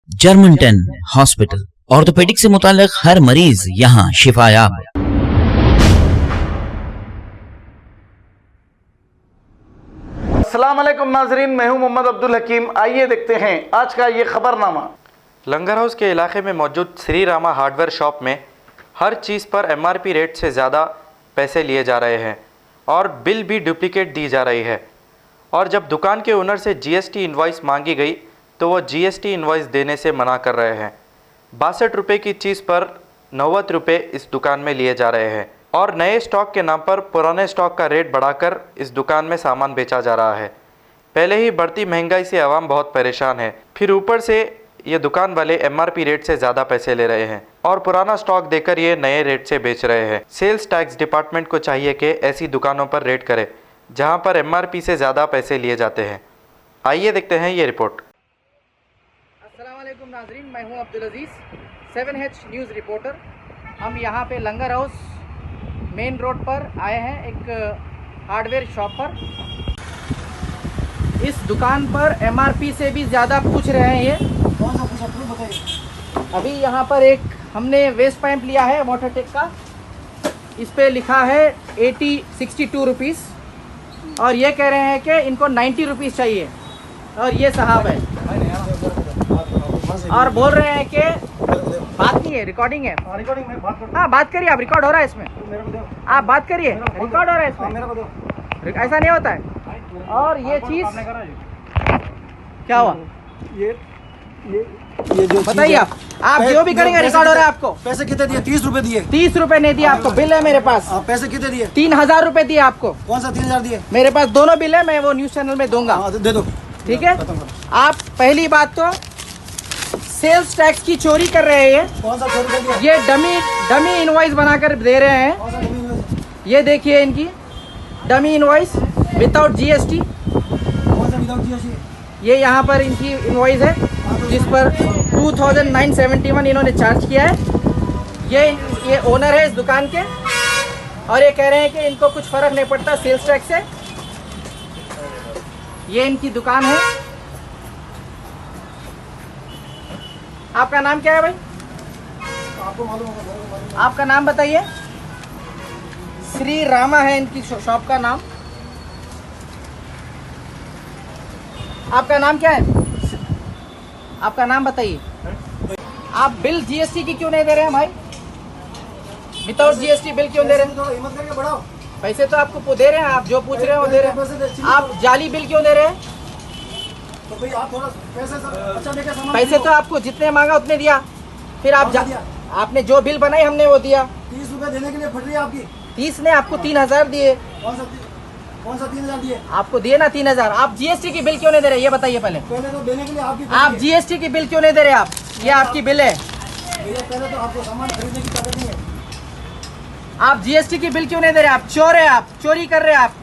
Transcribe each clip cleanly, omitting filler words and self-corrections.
Germanton hospital, orthopaedic से मुताल्लिक हर मरीज यहाँ शिफायाब। अस्सलाम वालेकुम नाजरीन, मैं हूं मोहम्मद अब्दुल हकीम। आइए देखते हैं आज का ये खबरनामा। लंगर हाउस के इलाके में मौजूद श्री रामा हार्डवेयर शॉप में हर चीज़ पर एमआरपी रेट से ज़्यादा पैसे लिए जा रहे हैं और बिल भी डुप्लीकेट दी जा रही है। और जब दुकान के ओनर से जीएसटी इनवॉइस मांगी गई तो वो जीएसटी इनवॉइस देने से मना कर रहे हैं। 62 रुपये की चीज़ पर 90 रुपये इस दुकान में लिए जा रहे हैं और नए स्टॉक के नाम पर पुराने स्टॉक का रेट बढ़ाकर इस दुकान में सामान बेचा जा रहा है। पहले ही बढ़ती महंगाई से आवाम बहुत परेशान है, फिर ऊपर से ये दुकान वाले एमआरपी रेट से ज़्यादा पैसे ले रहे हैं और पुराना स्टॉक देकर ये नए रेट से बेच रहे हैं। सेल्स टैक्स डिपार्टमेंट को चाहिए कि ऐसी दुकानों पर रेड करे जहां पर एमआरपी से ज़्यादा पैसे लिए जाते हैं। आइए देखते हैं ये रिपोर्ट। अस्सलाम वालेकुम नाजरीन, मैं हूं अब्दुल अजीज़, 7H न्यूज़ रिपोर्टर। हम यहां पे लंगर हाउस मेन रोड पर आए हैं, एक हार्डवेयर शॉप पर। इस दुकान पर एमआरपी से भी ज़्यादा पूछ रहे हैं। ये कौन सा पूछा बताइए। अभी यहाँ पर एक हमने वेस्ट पाइप लिया है वाटरटेक का, इस पे लिखा है 62 रुपीज़ और ये कह रहे हैं कि इनको 90 रुपीज़ चाहिए। और ये साहब है और बोल रहे हैं कि बात नहीं है, रिकॉर्डिंग है। हाँ बात करिए, आप रिकॉर्ड हो रहा है इसमें, आप बात करिए, रिकॉर्ड हो रहा है इसमें, ऐसा नहीं होता है। और ये चीज़ क्या हुआ ये जो बताइए, आप जो भी करेंगे रिकॉर्ड हो रहा है। आपको पैसे कितने दिए? 30 रुपए दिए। 30 रुपए नहीं दिए आपको, बिल है मेरे पास। पैसे कितने दिए? 3000 रुपए दिए आपको। कौन सा 3000 दिए? मेरे पास दोनों बिल है, मैं वो न्यूज चैनल में दूंगा। दे दो, ठीक है। आप पहली बात तो सेल्स टैक्स की चोरी कर रहे हैं। कौन सा चोरी कर दिया? ये डमी इनवॉइस बनाकर दे रहे हैं। ये देखिए इनकी डमी इनवॉइस विदाउट जीएसटी। कौन सा विदाउट जीएसटी? ये यहाँ पर इनकी इनवॉइस है जिस पर 2971 इन्होंने चार्ज किया है। ये ओनर है इस दुकान के और ये कह रहे हैं कि इनको कुछ फर्क नहीं पड़ता सेल्स टैक्स से। ये इनकी दुकान है। आपका नाम क्या है भाई? आपको मालूम होगा। आपका नाम बताइए। श्री रामा है इनकी शॉप का नाम। आपका नाम क्या है? आपका नाम बताइए। आप बिल जीएसटी की क्यों नहीं दे रहे हैं भाई? विदाउट जीएसटी बिल क्यों दे रहे हैं? पैसे तो आपको दे रहे हैं, आप जो पूछ रहे हैं वो दे रहे हैं। आप जाली बिल क्यों दे रहे हैं? तो भाई आप थोड़ा पैसे तो आपको जितने मांगा उतने दिया। फिर आप आपने जो बिल बनाई हमने वो दिया। 30 रुपए देने के लिए फट रही है आपकी। 30 ने आपको 3000 दिए। कौन सा 3000 दिए? आपको दिए ना 3000। आप जीएसटी की बिल क्यों नहीं दे रहे ये बताइए पहले तो देने के लिए आप जीएसटी की बिल क्यों नहीं दे रहे? आप ये आपकी बिल है। पहले तो आपको सामान खरीदने की ताकत नहीं है। आप जीएसटी की बिल क्यों नहीं दे रहे? आप चोर है, आप चोरी कर रहे हैं, आप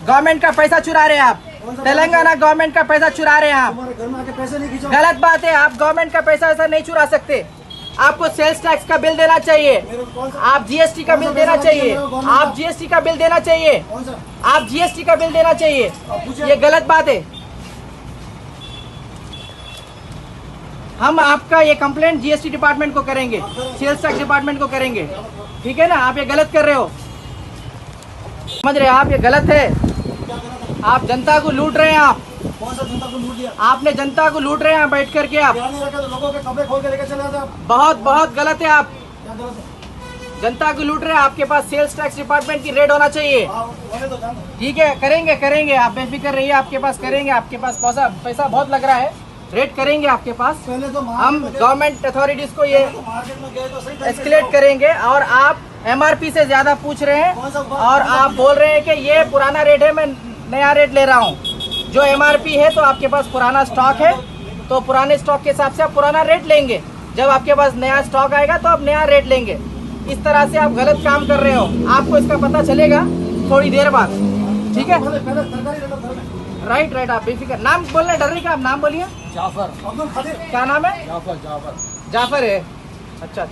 गवर्नमेंट का पैसा चुरा रहे हैं। आप तेलंगाना गवर्नमेंट का पैसा चुरा रहे हैं। आप घर में आके पैसे नहीं खींचो, गलत बात है। आप गवर्नमेंट का पैसा ऐसा नहीं चुरा सकते। आपको सेल्स टैक्स का बिल देना चाहिए, आप जीएसटी का बिल देना चाहिए, आप जीएसटी का बिल देना चाहिए, आप जीएसटी का बिल देना चाहिए। ये गलत बात है। हम आपका ये कंप्लेंट जीएसटी डिपार्टमेंट को करेंगे, सेल्स टैक्स डिपार्टमेंट को करेंगे, ठीक है ना। आप ये गलत कर रहे हो, समझ रहे हैं आप? ये गलत है। आप जनता को लूट रहे हैं। आप कौन सा जनता को लूट दिया? आपने जनता को लूट रहे हैं बैठ करके। आप लोगों के कपड़े खोल के लेकर चले जाते हैं। बहुत गलत है। आप जनता को लूट रहे हैं। आपके पास सेल्स टैक्स डिपार्टमेंट की रेड होना चाहिए, ठीक है। करेंगे, आप बेफिक्र रहिए, आपके पास करेंगे। आपके पास पैसा बहुत लग रहा है, रेड करेंगे आपके पास। हम गवर्नमेंट अथॉरिटीज को ये एस्केलेट करेंगे। और आप एमआरपी से ज्यादा पूछ रहे हैं और आप बोल रहे हैं कि ये पुराना रेट है, मैं नया रेट ले रहा हूँ। जो एमआरपी है तो आपके पास पुराना स्टॉक है, तो पुराने स्टॉक के हिसाब से आप पुराना रेट लेंगे। जब आपके पास नया स्टॉक आएगा तो आप नया रेट लेंगे। इस तरह से आप गलत काम कर रहे हो। आपको इसका पता चलेगा थोड़ी देर बाद, ठीक है। राइट, आप बेफिक्र। नाम बोलने डर रही का? आप नाम बोलिए। जाफर। क्या नाम है? जाफर है। अच्छा,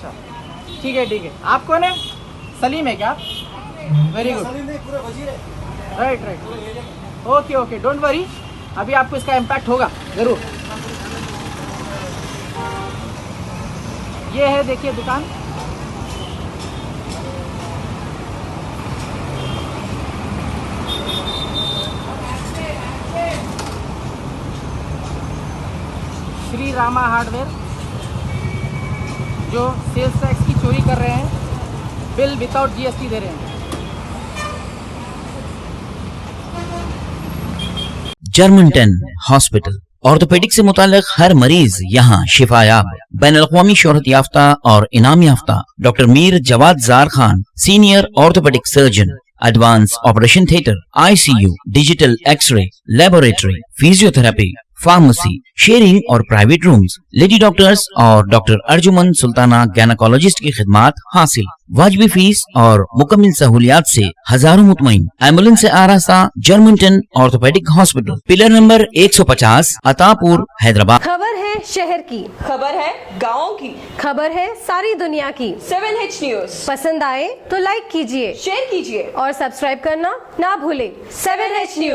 ठीक है। आप कौन है? सलीम है क्या? Very good. Right. Okay, don't worry, अभी आपको इसका इम्पैक्ट होगा ज़रूर। ये है देखिए दुकान। श्री रामा हार्डवेयर, जो सेल्स टैक्स की चोरी कर रहे हैं, बिल विदाउट जीएसटी दे रहे हैं। जर्मनटन हॉस्पिटल, ऑर्थोपेडिक से मुताल्लिक हर मरीज यहाँ शिफायाब। बैनुल-अक़वामी शोहरत याफ्ता और इनाम याफ्ता doctor Mir Jawad Jar Khan, senior orthopaedic surgeon, advance operation theatre, ICU, digital x ray, laboratory, physiotherapy, pharmacy, sharing और प्राइवेट रूम्स, लेडी डॉक्टर्स और डॉक्टर अर्जुमन सुल्ताना गैनकोलॉजिस्ट की खिदमात हासिल। वाजिबी फीस और मुकम्मल सहूलियात से हजारों मुतमईन। एम्बुलेंस से आरास्ता Germanton orthopaedic hospital, pillar number 150, Attapur, Hyderabad. खबर है शहर की, खबर है गाँव की, खबर है सारी दुनिया की। 7H न्यूज पसंद आए तो लाइक कीजिए, शेयर कीजिए और सब्सक्राइब करना ना भूले। 7H news.